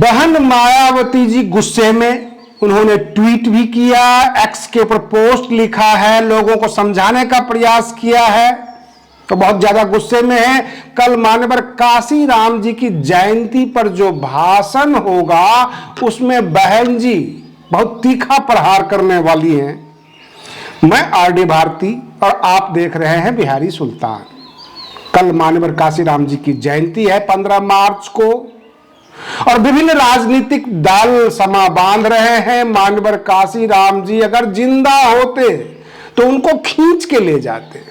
बहन मायावती जी गुस्से में, उन्होंने ट्वीट भी किया, एक्स के ऊपर पोस्ट लिखा है, लोगों को समझाने का प्रयास किया है, तो बहुत ज्यादा गुस्से में है। कल मान्यवर काशी राम जी की जयंती पर जो भाषण होगा उसमें बहन जी बहुत तीखा प्रहार करने वाली हैं। मैं आरडी भारती और आप देख रहे हैं बिहारी सुल्तान। कल मान्यवर काशी राम जी की जयंती है 15 मार्च को, और विभिन्न राजनीतिक दल समा बांध रहे हैं। मान्यवर काशी राम जी अगर जिंदा होते तो उनको खींच के ले जाते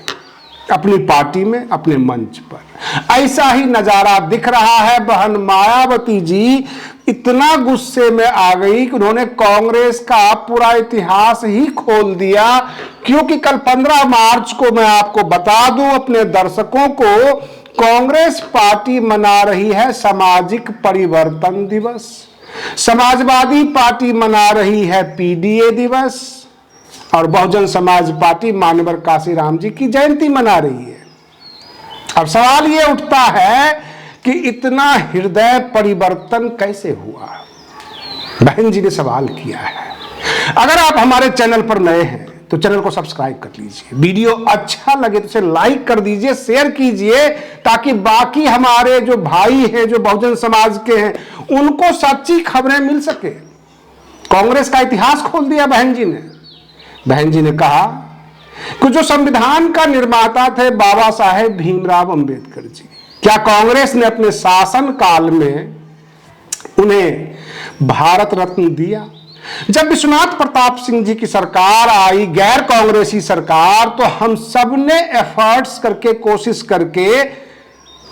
अपनी पार्टी में, अपने मंच पर। ऐसा ही नजारा दिख रहा है। बहन मायावती जी इतना गुस्से में आ गई कि उन्होंने कांग्रेस का पूरा इतिहास ही खोल दिया। क्योंकि कल 15 मार्च को मैं आपको बता दूं अपने दर्शकों को, कांग्रेस पार्टी मना रही है सामाजिक परिवर्तन दिवस, समाजवादी पार्टी मना रही है पीडीए दिवस, और बहुजन समाज पार्टी मान्यवर काशी राम जी की जयंती मना रही है। अब सवाल यह उठता है कि इतना हृदय परिवर्तन कैसे हुआ? बहन जी ने सवाल किया है। अगर आप हमारे चैनल पर नए हैं तो चैनल को सब्सक्राइब कर लीजिए, वीडियो अच्छा लगे तो इसे लाइक कर दीजिए, शेयर कीजिए, ताकि बाकी हमारे जो भाई हैं जो बहुजन समाज के हैं उनको सच्ची खबरें मिल सके। कांग्रेस का इतिहास खोल दिया बहन जी ने। बहन जी ने कहा कि जो संविधान का निर्माता थे बाबा साहेब भीमराव अंबेडकर जी, क्या कांग्रेस ने अपने शासन काल में उन्हें भारत रत्न दिया? जब विश्वनाथ प्रताप सिंह जी की सरकार आई, गैर कांग्रेसी सरकार, तो हम सब ने एफर्ट्स करके, कोशिश करके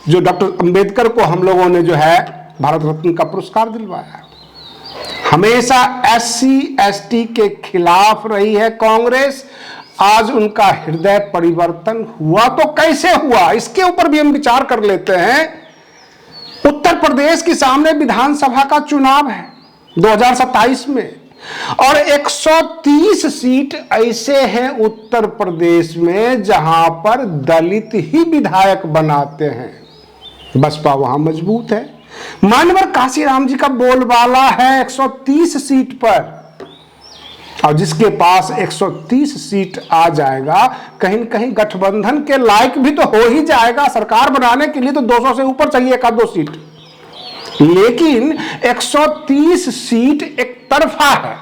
जो डॉक्टर अंबेडकर को हम लोगों ने जो है भारत रत्न का पुरस्कार दिलवाया। हमेशा एससी एसटी के खिलाफ रही है कांग्रेस। आज उनका हृदय परिवर्तन हुआ तो कैसे हुआ, इसके ऊपर भी हम विचार कर लेते हैं। उत्तर प्रदेश के सामने विधानसभा का चुनाव है 2027 में, और 130 सीट ऐसे हैं उत्तर प्रदेश में जहां पर दलित ही विधायक बनाते हैं। बसपा वहां मजबूत है। मान्यवर काशी राम जी का बोलबाला है 130 सीट पर, और जिसके पास 130 सीट आ जाएगा, कहीं न कहीं गठबंधन के लायक भी तो हो ही जाएगा। सरकार बनाने के लिए तो 200 से ऊपर चाहिए एक आध 2 सीट, लेकिन 130 सीट एक तरफा है।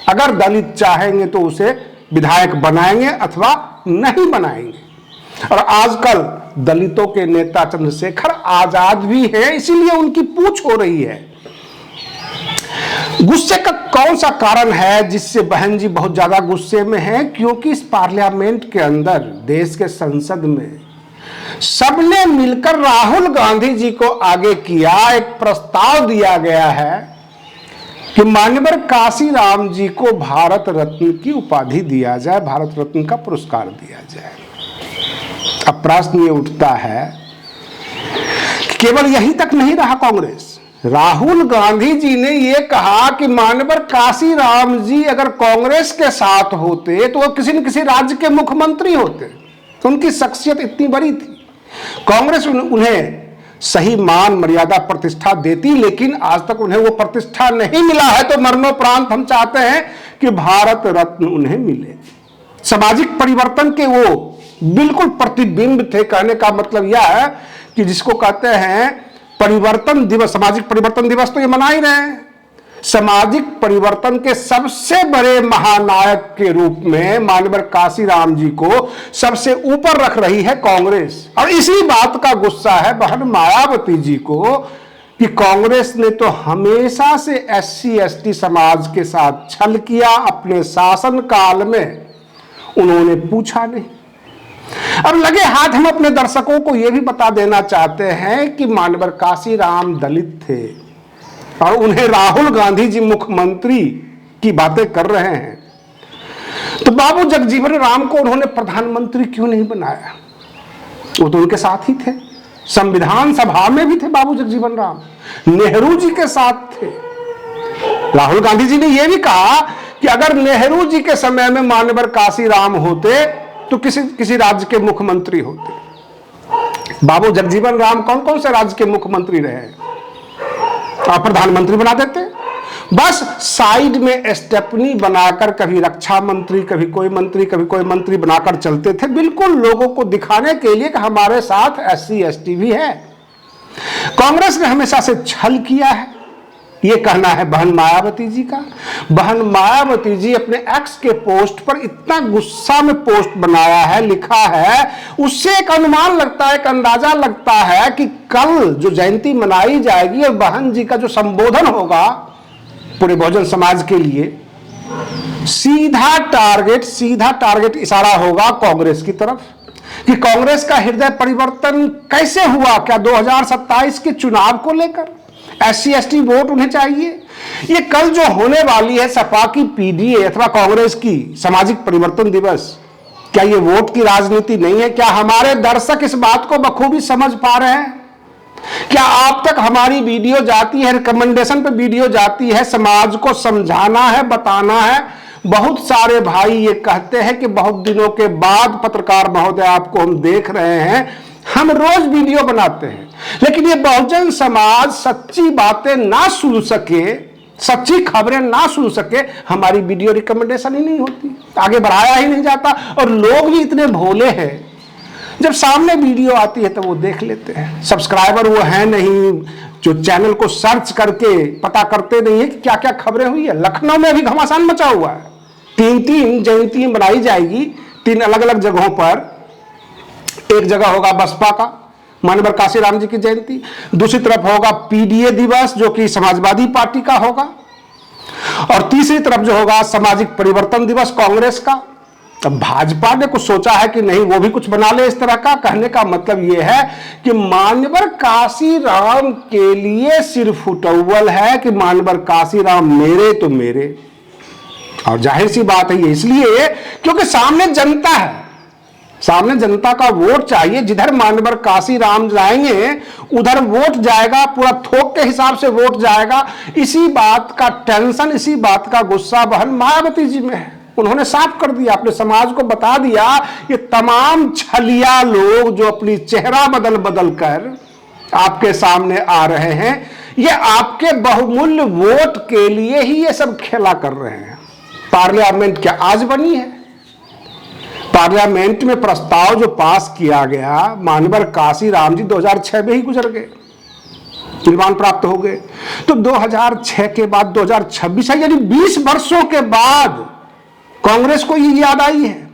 अगर दलित चाहेंगे तो उसे विधायक बनाएंगे अथवा नहीं बनाएंगे। और आजकल दलितों के नेता चंद्रशेखर आजाद भी है, इसीलिए उनकी पूछ हो रही है। गुस्से का कौन सा कारण है जिससे बहन जी बहुत ज्यादा गुस्से में है? क्योंकि इस पार्लियामेंट के अंदर, देश के संसद में सबने मिलकर राहुल गांधी जी को आगे किया, एक प्रस्ताव दिया गया है कि मान्यवर काशी राम जी को भारत रत्न की उपाधि दिया जाए, भारत रत्न का पुरस्कार दिया जाए। अब प्रश्न ये उठता है कि केवल यही तक नहीं रहा कांग्रेस। राहुल गांधी जी ने यह कहा कि मान्यवर काशी राम जी अगर कांग्रेस के साथ होते तो वो किसी न किसी राज्य के मुख्यमंत्री होते। उनकी शख्सियत इतनी बड़ी थी, कांग्रेस उन्हें सही मान मर्यादा प्रतिष्ठा देती, लेकिन आज तक उन्हें वो प्रतिष्ठा नहीं मिला है। तो मरणोपरांत हम चाहते हैं कि भारत रत्न उन्हें मिले। सामाजिक परिवर्तन के वो बिल्कुल प्रतिबिंब थे। कहने का मतलब यह है कि जिसको कहते हैं परिवर्तन दिवस, सामाजिक परिवर्तन दिवस तो ये मना ही रहे हैं। सामाजिक परिवर्तन के सबसे बड़े महानायक के रूप में मान्यवर काशी राम जी को सबसे ऊपर रख रही है कांग्रेस। और इसी बात का गुस्सा है बहन मायावती जी को कि कांग्रेस ने तो हमेशा से एससी एसटी समाज के साथ छल किया। अपने शासन काल में उन्होंने पूछा नहीं। अब लगे हाथ हम अपने दर्शकों को यह भी बता देना चाहते हैं कि मान्यवर काशी राम दलित थे और उन्हें राहुल गांधी जी मुख्यमंत्री की बातें कर रहे हैं, तो बाबू जगजीवन राम को उन्होंने प्रधानमंत्री क्यों नहीं बनाया? वो तो उनके साथ ही थे, संविधान सभा में भी थे बाबू जगजीवन राम, नेहरू जी के साथ थे। राहुल गांधी जी ने यह भी कहा कि अगर नेहरू जी के समय में मान्यवर काशी राम होते तो किसी राज्य के मुख्यमंत्री होते। बाबू जगजीवन राम कौन कौन से राज्य के मुख्यमंत्री रहे? और प्रधानमंत्री बना देते। बस साइड में स्टेपनी बनाकर कभी रक्षा मंत्री, कभी कोई मंत्री, कभी कोई मंत्री बनाकर चलते थे, बिल्कुल लोगों को दिखाने के लिए कि हमारे साथ SC ST भी है। कांग्रेस ने हमेशा से छल किया है, ये कहना है बहन मायावती जी का। बहन मायावती जी अपने एक्स के पोस्ट पर इतना गुस्सा में पोस्ट बनाया है, लिखा है, उससे एक अनुमान लगता है, एक अंदाजा लगता है कि कल जो जयंती मनाई जाएगी और बहन जी का जो संबोधन होगा पूरे बहुजन समाज के लिए, सीधा टारगेट इशारा होगा कांग्रेस की तरफ कि कांग्रेस का हृदय परिवर्तन कैसे हुआ, क्या 2027 के चुनाव को लेकर SC ST वोट उन्हें चाहिए। ये कल जो होने वाली है सपा की PDA अथवा कांग्रेस की सामाजिक परिवर्तन दिवस, क्या ये वोट की राजनीति नहीं है? क्या हमारे दर्शक इस बात को बखूबी समझ पा रहे हैं? क्या आप तक हमारी वीडियो जाती है, रिकमेंडेशन पे वीडियो जाती है, समाज को समझाना है, बताना है? बहुत सारे भाई ये कहते हैं कि बहुत दिनों के बाद पत्रकार महोदय आपको हम देख रहे हैं, हम रोज वीडियो बनाते हैं, लेकिन ये बहुजन समाज सच्ची बातें ना सुन सके, सच्ची खबरें ना सुन सके, हमारी वीडियो रिकमेंडेशन ही नहीं होती, आगे बढ़ाया ही नहीं जाता। और लोग भी इतने भोले हैं, जब सामने वीडियो आती है तो वो देख लेते हैं। सब्सक्राइबर वो है नहीं जो चैनल को सर्च करके पता करते नहीं है कि क्या क्या खबरें हुई है। लखनऊ में अभी घमासान मचा हुआ है, 3 जयंतियां बनाई जाएगी 3 अलग अलग जगहों पर। एक जगह होगा बसपा का मानवर काशीराम जी की जयंती, दूसरी तरफ होगा PDA दिवस जो कि समाजवादी पार्टी का होगा, और तीसरी तरफ जो होगा सामाजिक परिवर्तन दिवस कांग्रेस का। अब भाजपा ने कुछ सोचा है कि नहीं वो भी कुछ बना ले इस तरह का। कहने का मतलब यह है कि मानवर काशीराम के लिए सिर्फ फुटअव्वल है कि मानवर काशीराम मेरे तो मेरे, और जाहिर सी बात है ये इसलिए क्योंकि सामने जनता है, सामने जनता का वोट चाहिए। जिधर मानवर काशीराम जाएंगे उधर वोट जाएगा, पूरा थोक के हिसाब से वोट जाएगा। इसी बात का टेंशन, इसी बात का गुस्सा बहन मायावती जी में है। उन्होंने साफ कर दिया, अपने समाज को बता दिया, ये तमाम छलिया लोग जो अपनी चेहरा बदल बदल कर आपके सामने आ रहे हैं, ये आपके बहुमूल्य वोट के लिए ही ये सब खेला कर रहे हैं। पार्लियामेंट क्या आज बनी है? पार्लियामेंट में प्रस्ताव जो पास किया गया, मानवर काशीराम जी 2006 में ही गुजर गए, निर्वाण प्राप्त हो गए। तो 2006 के बाद 2026 है, यानी 20 वर्षों के बाद कांग्रेस को ये याद आई है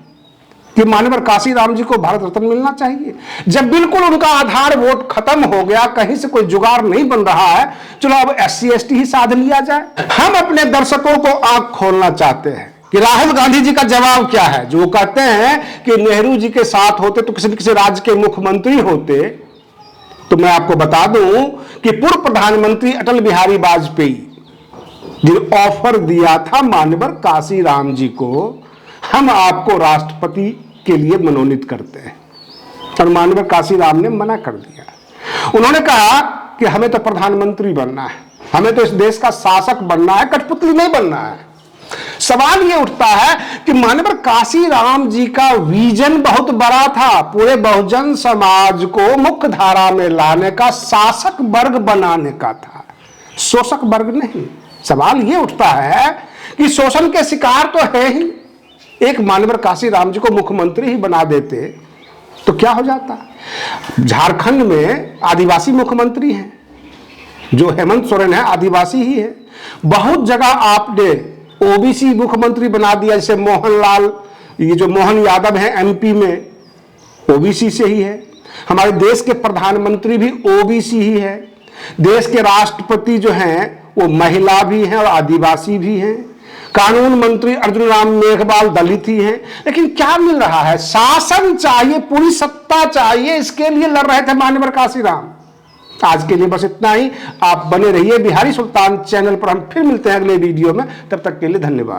कि मानवर काशीराम जी को भारत रत्न मिलना चाहिए। जब बिल्कुल उनका आधार वोट खत्म हो गया, कहीं से कोई जुगाड़ नहीं बन रहा है, चलो अब SC ST ही साध लिया जाए। हम अपने दर्शकों को आंख खोलना चाहते हैं कि राहुल गांधी जी का जवाब क्या है, जो कहते हैं कि नेहरू जी के साथ होते तो किसी न किसी राज्य के मुख्यमंत्री होते। तो मैं आपको बता दूं कि पूर्व प्रधानमंत्री अटल बिहारी वाजपेयी जो ऑफर दिया था मानवर काशीराम जी को, हम आपको राष्ट्रपति के लिए मनोनीत करते हैं, और मानवर काशीराम ने मना कर दिया। उन्होंने कहा कि हमें तो प्रधानमंत्री बनना है, हमें तो इस देश का शासक बनना है, कठपुतली नहीं बनना है। सवाल यह उठता है कि मानवर काशीराम जी का विजन बहुत बड़ा था, पूरे बहुजन समाज को मुख्य धारा में लाने का, शासक वर्ग बनाने का था, शोषक वर्ग नहीं। सवाल यह उठता है कि शोषण के शिकार तो है ही, एक मानवर काशीराम जी को मुख्यमंत्री ही बना देते तो क्या हो जाता। झारखंड में आदिवासी मुख्यमंत्री हैं, जो हेमंत सोरेन है आदिवासी ही है। बहुत जगह आपने OBC मुख्यमंत्री बना दिया, जैसे मोहनलाल, ये जो मोहन यादव है MP में OBC से ही है। हमारे देश के प्रधानमंत्री भी OBC ही है। देश के राष्ट्रपति जो हैं वो महिला भी हैं और आदिवासी भी हैं। कानून मंत्री अर्जुन राम मेघवाल दलित ही हैं। लेकिन क्या मिल रहा है? शासन चाहिए, पूरी सत्ता चाहिए, इसके लिए लड़ रहे थे मानवर काशीराम। आज के लिए बस इतना ही। आप बने रहिए बिहारी सुल्तान चैनल पर। हम फिर मिलते हैं अगले वीडियो में, तब तक के लिए धन्यवाद।